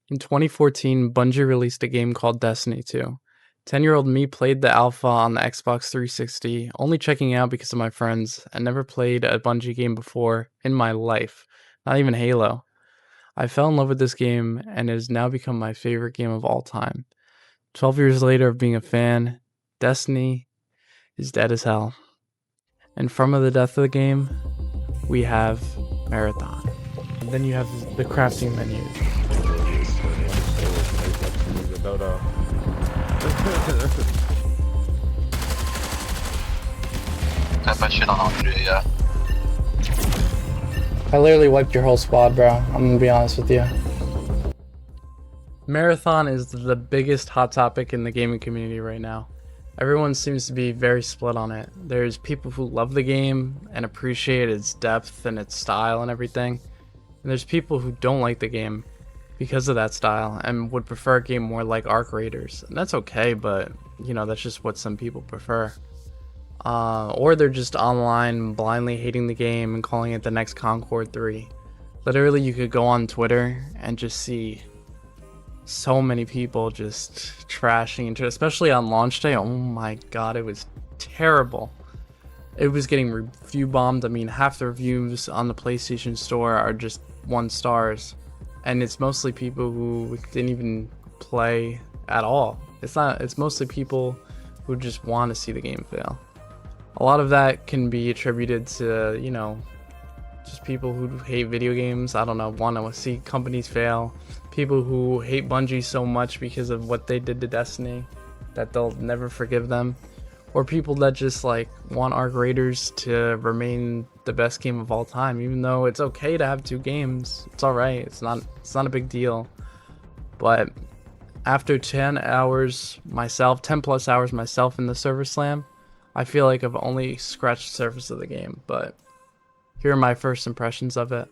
In 2014, Bungie released a game called Destiny 2. 10-year-old me played the alpha on the Xbox 360, only checking out because of my friends, and never played a Bungie game before in my life, not even Halo. I fell in love with this game, and it has now become my favorite game of all time. 12 years later of being a fan, Destiny is dead as hell. And from the death of the game, we have Marathon. And then you have the crafting menus. Type that shit on Andre, yeah. I literally wiped your whole squad, bro. I'm gonna be honest with you. Marathon is the biggest hot topic in the gaming community right now. Everyone seems to be very split on it. There's people who love the game and appreciate its depth and its style and everything. And there's people who don't like the game because of that style and would prefer a game more like Arc Raiders. And that's okay, but you know, that's just what some people prefer. Or they're just online blindly hating the game and calling it the next Concord 3. Literally, you could go on Twitter and just see so many people just trashing into it, especially on launch day. Oh my god, it was terrible. It was getting review bombed. I mean, half the reviews on the PlayStation Store are just 1 stars, and it's mostly people who didn't even play at all. It's mostly people who just want to see the game fail. A lot of that can be attributed to, you know, just people who hate video games. I don't know, want to see companies fail. People who hate Bungie so much because of what they did to Destiny that they'll never forgive them. Or people that just like want Arc Raiders to remain the best game of all time, even though it's okay to have 2 games. It's alright. It's not a big deal. But after 10 hours myself, 10 plus hours myself in the server slam, I feel like I've only scratched the surface of the game, but here are my first impressions of it.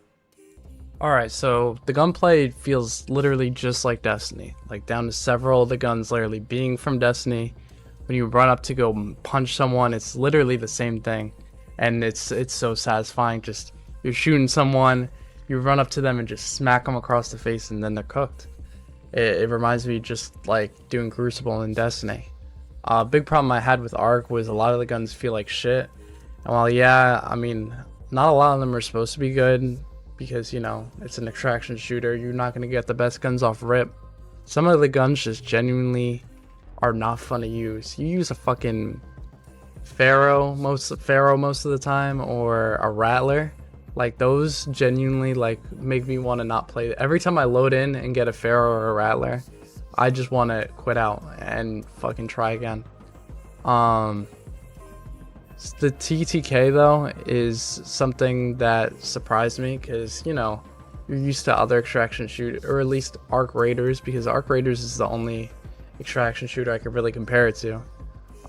Alright, so the gunplay feels literally just like Destiny, like down to several of the guns literally being from Destiny. When you run up to go punch someone, it's literally the same thing, and it's so satisfying. Just you're shooting someone, you run up to them and just smack them across the face, and then they're cooked. It reminds me just like doing Crucible in Destiny. Big problem I had with Arc was a lot of the guns feel like shit. And while yeah, I mean, not a lot of them are supposed to be good because, you know, it's an extraction shooter. You're not going to get the best guns off rip. Some of the guns just genuinely are not fun to use. You use a fucking Pharaoh most of the time, or a Rattler. Like, those genuinely like make me want to not play. Every time I load in and get a Pharaoh or a Rattler, I just want to quit out and fucking try again. The TTK though is something that surprised me because, you know, you're used to other extraction shoot, or at least Arc Raiders, because Arc Raiders is the only extraction shooter I could really compare it to.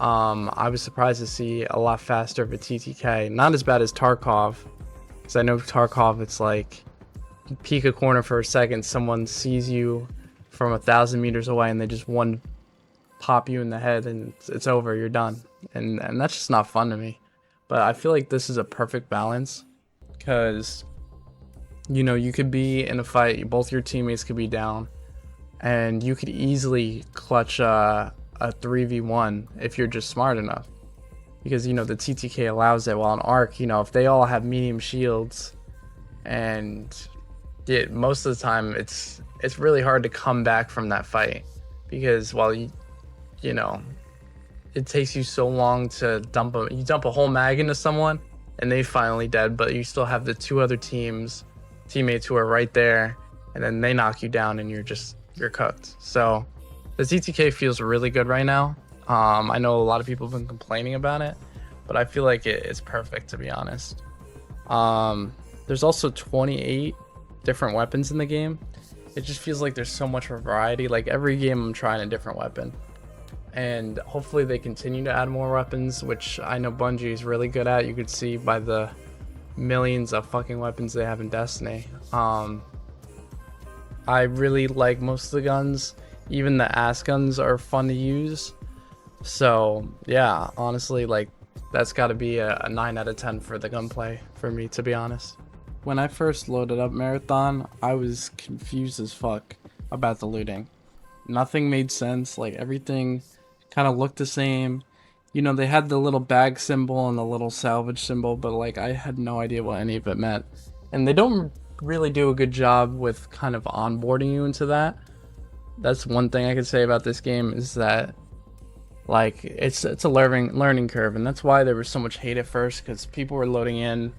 I was surprised to see a lot faster of a TTK. Not as bad as Tarkov, because I know Tarkov, it's like you peek a corner for a second, someone sees you from 1,000 meters away and they just one pop you in the head and it's over, you're done, and that's just not fun to me. But I feel like this is a perfect balance, because, you know, you could be in a fight, both your teammates could be down, and you could easily clutch a 3v1 if you're just smart enough, because, you know, the TTK allows it. While in Arc, you know, if they all have medium shields, and most of the time it's really hard to come back from that fight, because while you know, it takes you so long to dump a whole mag into someone and they finally dead, but you still have the 2 other teammates who are right there, and then they knock you down and you're cooked. So the TTK feels really good right now. I know a lot of people have been complaining about it, but I feel like it's perfect, to be honest. There's also 28 different weapons in the game. It just feels like there's so much variety. Like, every game I'm trying a different weapon, and hopefully they continue to add more weapons, which I know Bungie is really good at. You could see by the millions of fucking weapons they have in Destiny. I really like most of the guns. Even the ass guns are fun to use. So yeah, honestly, like, that's got to be a 9 out of 10 for the gunplay for me, to be honest. When I first loaded up Marathon, I was confused as fuck, about the looting. Nothing made sense. Like everything kind of looked the same. You know, they had the little bag symbol and the little salvage symbol, but like I had no idea what any of it meant. And they don't really do a good job with kind of onboarding you into that. That's one thing I could say about this game, is that like it's a learning curve, and that's why there was so much hate at first, because people were loading in,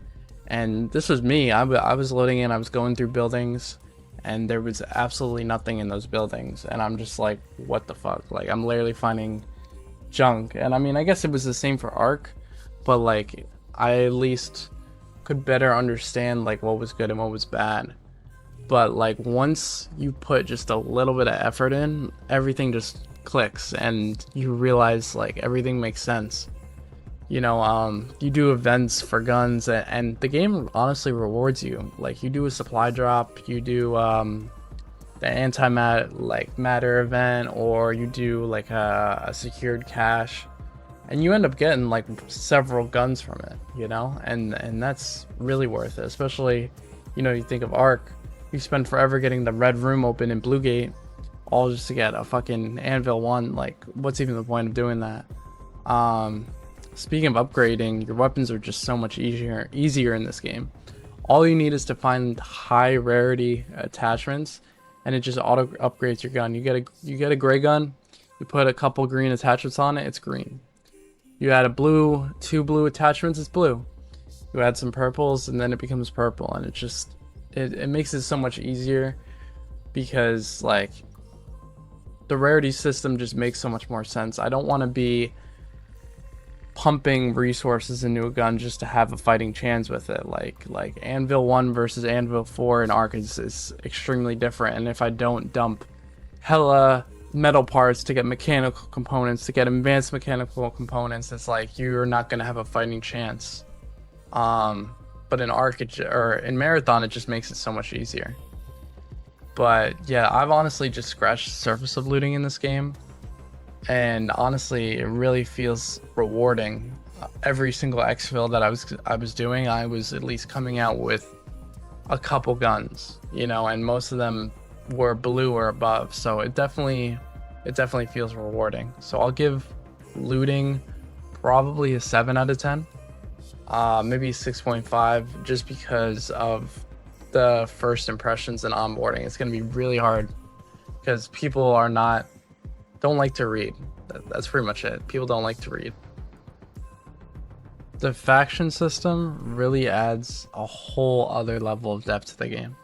and this was me. I was loading in, I was going through buildings, and there was absolutely nothing in those buildings, and I'm just like, what the fuck? Like I'm literally finding junk. And I mean, I guess it was the same for Ark, but like I at least could better understand like what was good and what was bad. But like once you put just a little bit of effort in, everything just clicks and you realize like everything makes sense. You know, you do events for guns, and the game honestly rewards you. Like you do a supply drop, you do the matter event, or you do like a secured cache, and you end up getting like several guns from it, you know, and that's really worth it. Especially, you know, you think of Ark, you spend forever getting the red room open in Bluegate, all just to get a fucking Anvil 1. Like what's even the point of doing that? Speaking of upgrading, your weapons are just so much easier in this game. All you need is to find high rarity attachments, and it just auto upgrades your gun. You get a gray gun, you put a couple green attachments on it, it's green. You add two blue attachments, it's blue. You add some purples, and then it becomes purple, and it makes it so much easier, because like the rarity system just makes so much more sense. I don't want to be pumping resources into a gun just to have a fighting chance with it. Like Anvil 1 versus Anvil 4 in Ark is extremely different, and if I don't dump hella metal parts to get mechanical components, to get advanced mechanical components, it's like you're not gonna have a fighting chance. But in Ark or in Marathon, it just makes it so much easier. But yeah, I've honestly just scratched the surface of looting in this game, and honestly it really feels rewarding. Every single exfil that I was doing, I was at least coming out with a couple guns, you know, and most of them were blue or above, so it definitely feels rewarding. So I'll give looting probably a 7 out of 10, maybe 6.5, just because of the first impressions and onboarding. It's going to be really hard because people don't like to read. That's pretty much it. People don't like to read. The faction system really adds a whole other level of depth to the game.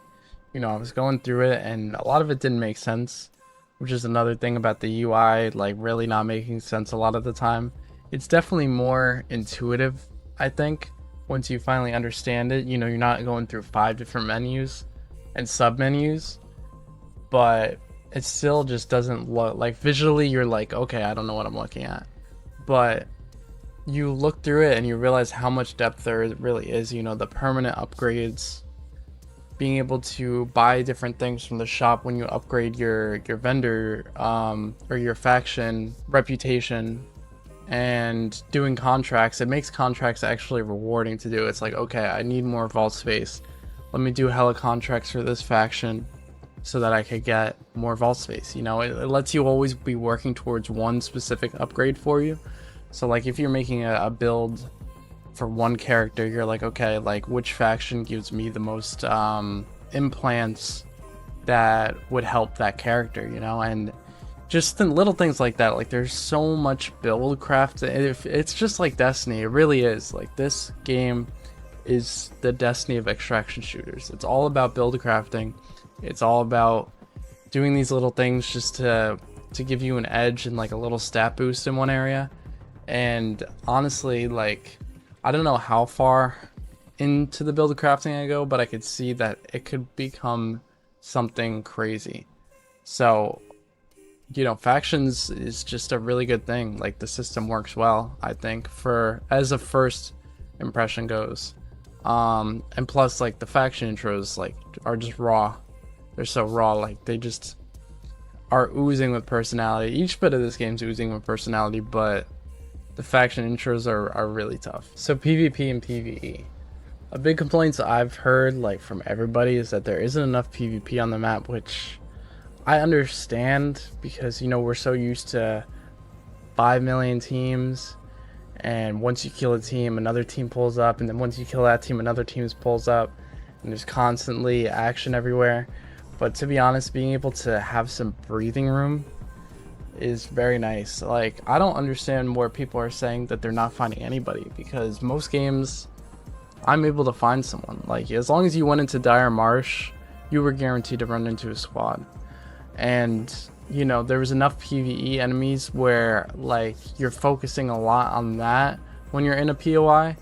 You know, I was going through it and a lot of it didn't make sense, which is another thing about the UI, like really not making sense a lot of the time. It's definitely more intuitive, I think, once you finally understand it. You know, you're not going through 5 different menus and sub menus, but it still just doesn't look like, visually you're like, okay, I don't know what I'm looking at, but you look through it and you realize how much depth there really is. You know, the permanent upgrades, being able to buy different things from the shop when you upgrade your vendor or your faction reputation, and doing contracts. It makes contracts actually rewarding to do. It's like, okay, I need more vault space, let me do hella contracts for this faction so that I could get more vault space. You know, it lets you always be working towards one specific upgrade for you. So like if you're making a build for one character, you're like, okay, like which faction gives me the most implants that would help that character, you know? And just the little things like that. Like there's so much build craft. It's just like Destiny. It really is. Like this game is the Destiny of extraction shooters. It's all about build crafting. It's all about doing these little things just to give you an edge and like a little stat boost in one area. And honestly, like I don't know how far into the build crafting I go, but I could see that it could become something crazy. So, you know, factions is just a really good thing. Like the system works well, I think, for as a first impression goes. And plus like the faction intros like are just raw. They're so raw, like they just are oozing with personality. Each bit of this game's oozing with personality, but the faction intros are really tough. So PvP and PvE. A big complaints I've heard like from everybody is that there isn't enough PvP on the map, which I understand because, you know, we're so used to 5 million teams, and once you kill a team, another team pulls up, and then once you kill that team, another team pulls up, and there's constantly action everywhere. But to be honest, being able to have some breathing room is very nice. Like, I don't understand where people are saying that they're not finding anybody, because most games I'm able to find someone. Like, as long as you went into Dire Marsh, you were guaranteed to run into a squad. And, you know, there was enough PvE enemies where, like, you're focusing a lot on that when you're in a POI,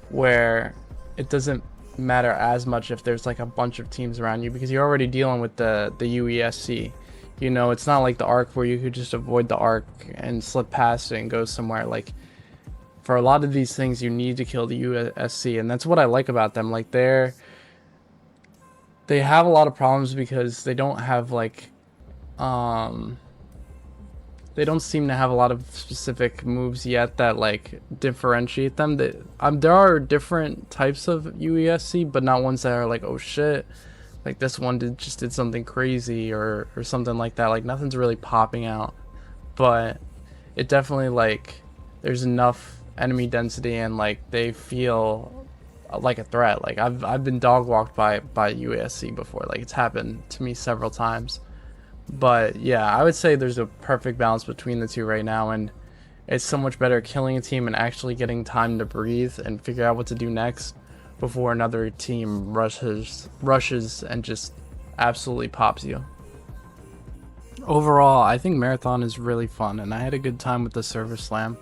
where it doesn't matter as much if there's like a bunch of teams around you, because you're already dealing with the UESC. You know, it's not like the Ark where you could just avoid the Ark and slip past it and go somewhere. Like, for a lot of these things, you need to kill the USC, and that's what I like about them. Like, they have a lot of problems because they don't have like they don't seem to have a lot of specific moves yet that like differentiate them. There are different types of UESC, but not ones that are like, oh shit, like this one just did something crazy or something like that. Like, nothing's really popping out, but it definitely, like, there's enough enemy density and like they feel like a threat. Like, I've been dog walked by UASC before. Like, it's happened to me several times. But yeah, I would say there's a perfect balance between the two right now, and it's so much better killing a team and actually getting time to breathe and figure out what to do next before another team rushes and just absolutely pops you. Overall, I think Marathon is really fun, and I had a good time with the Server Slam.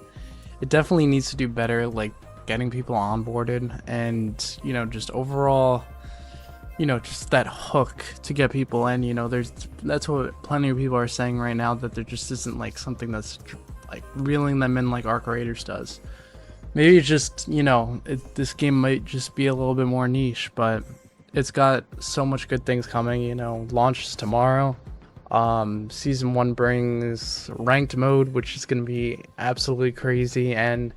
It definitely needs to do better, like getting people onboarded, and, you know, just overall, you know, just that hook to get people in. You know, that's what plenty of people are saying right now, that there just isn't like something that's like reeling them in like Arc Raiders does. Maybe it's just, you know, this game might just be a little bit more niche, but it's got so much good things coming. You know, launches tomorrow. Season 1 brings ranked mode, which is going to be absolutely crazy, and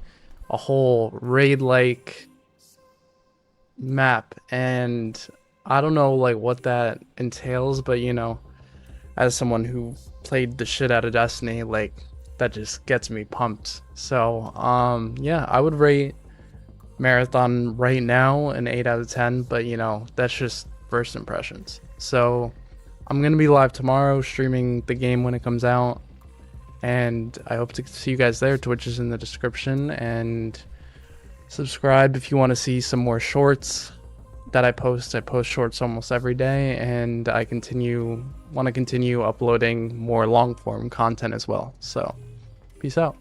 a whole raid-like map. And I don't know like what that entails, but, you know, as someone who played the shit out of Destiny, like, that just gets me pumped. So yeah, I would rate Marathon right now an 8 out of 10, but, you know, that's just first impressions. So I'm gonna be live tomorrow streaming the game when it comes out, and I hope to see you guys there. Twitch is in the description, and subscribe if you want to see some more shorts that I post. I post shorts almost every day, and I want to continue uploading more long form content as well. So peace out.